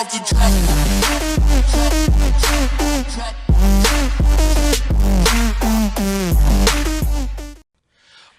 off the track.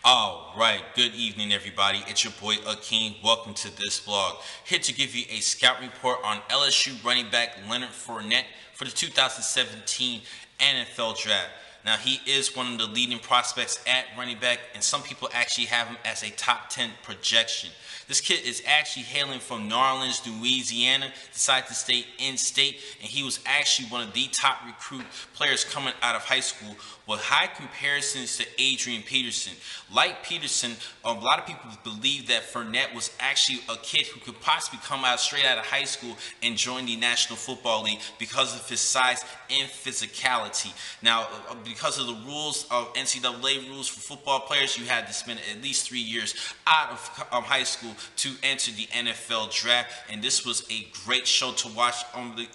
Alright, good evening everybody, it's your boy Akin. Welcome to this vlog. Here to give you a scout report on LSU running back Leonard Fournette for the 2017 NFL Draft. Now he is one of the leading prospects at running back, and some people actually have him as a top 10 projection. This kid is actually hailing from New Orleans, Louisiana, decided to stay in-state, and he was actually one of the top recruit players coming out of high school with high comparisons to Adrian Peterson. Like Peterson, a lot of people believe that Fournette was actually a kid who could possibly come out straight out of high school and join the National Football League because of his size and physicality. Now, because of the rules of NCAA rules for football players, you had to spend at least 3 years out of high school to enter the NFL Draft, and this was a great show to watch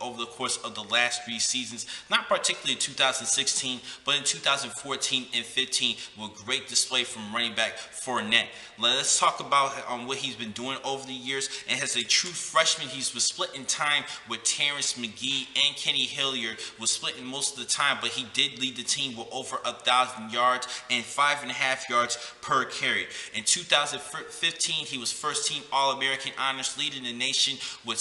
over the course of the last 3 seasons, not particularly in 2016, but in 2014 and 15, with great display from running back Fournette. Let's talk about what he's been doing over the years. And as a true freshman, he's was splitting time with Terrence McGee and Kenny Hilliard, was splitting most of the time, but he did lead the team with over 1,000 yards and 5.5 yards per carry. In 2015, he was first team All-American honors, leading the nation with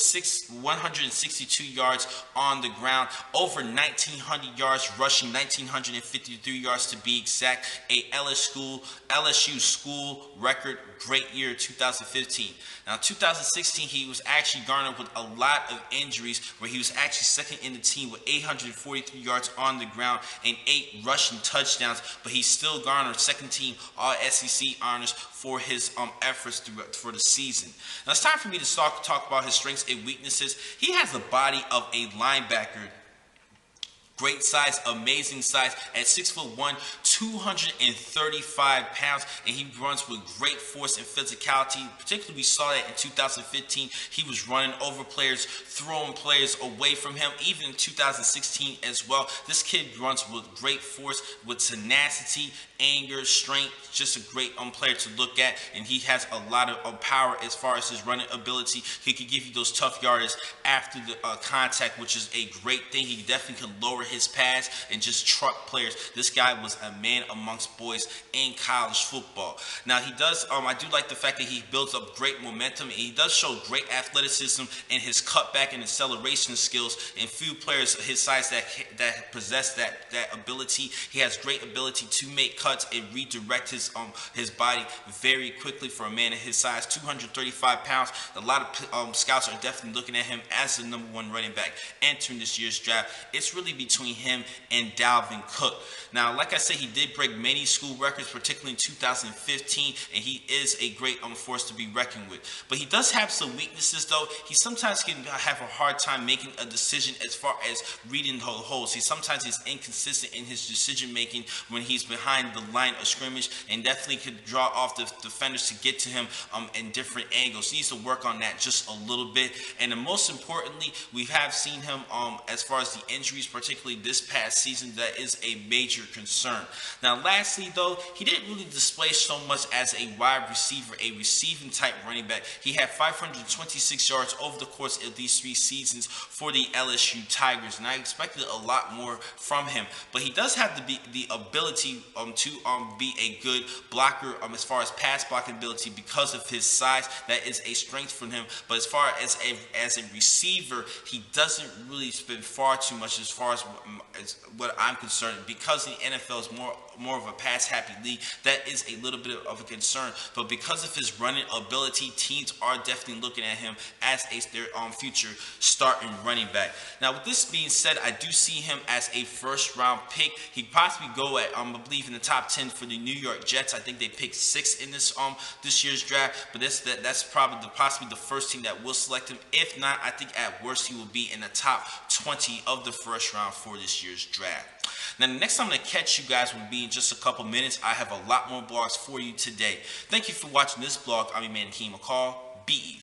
162 yards on the ground, over 1,900 yards rushing, 1,953 yards to be exact, a LSU school record. Great year 2015. Now 2016, he was actually garnered with a lot of injuries, where he was actually second in the team with 843 yards on the ground and 8 rushing touchdowns, but he still garnered second team All-SEC honors for his efforts for the season. Now it's time for me to talk about his strengths and weaknesses. He has the body of a linebacker. Great size, amazing size, at 6'1", 235 pounds, and he runs with great force and physicality. Particularly, we saw that in 2015. He was running over players, throwing players away from him, even in 2016 as well. This kid runs with great force, with tenacity, anger, strength. Just a great player to look at, and he has a lot of power as far as his running ability. He could give you those tough yardage after the contact, which is a great thing. He definitely can lower his pads and just truck players. This guy was a man amongst boys in college football. Now he does, I do like the fact that he builds up great momentum, and he does show great athleticism in his cutback and acceleration skills, and few players his size that possess that ability. He has great ability to make cuts and redirect his body very quickly for a man of his size. 235 pounds. A lot of scouts are definitely looking at him as the #1 running back entering this year's draft. It's really between him and Dalvin Cook. Now, like I said, he did break many school records, particularly in 2015, and he is a great force to be reckoned with. But he does have some weaknesses, though. He sometimes can have a hard time making a decision as far as reading the holes. Sometimes he's inconsistent in his decision making when he's behind the line of scrimmage, and definitely could draw off the defenders to get to him in different angles. He needs to work on that just a little bit. And then most importantly, we have seen him as far as the injuries, particularly this past season, that is a major concern. Now lastly though, he didn't really display so much as a wide receiver, a receiving type running back. He had 526 yards over the course of these 3 seasons for the LSU Tigers, and I expected a lot more from him. But he does have the ability to be a good blocker as far as pass blocking ability because of his size. That is a strength for him. But as far as a receiver, he doesn't really spend far too much as far as what I'm concerned, because the NFL is more of a pass-happy league. That is a little bit of a concern. But because of his running ability, teams are definitely looking at him as their future starting running back. Now, with this being said, I do see him as a first-round pick. He'd possibly go at, I believe, in the top 10 for the New York Jets. I think they picked 6 in this year's draft. But that's probably possibly the first team that will select him. If not, I think at worst he will be in the top 20 of the first round for this year's draft. Now, the next time I'm going to catch you guys will be in just a couple minutes. I have a lot more blogs for you today. Thank you for watching this blog. I'm your man, Akin McCall. Be easy.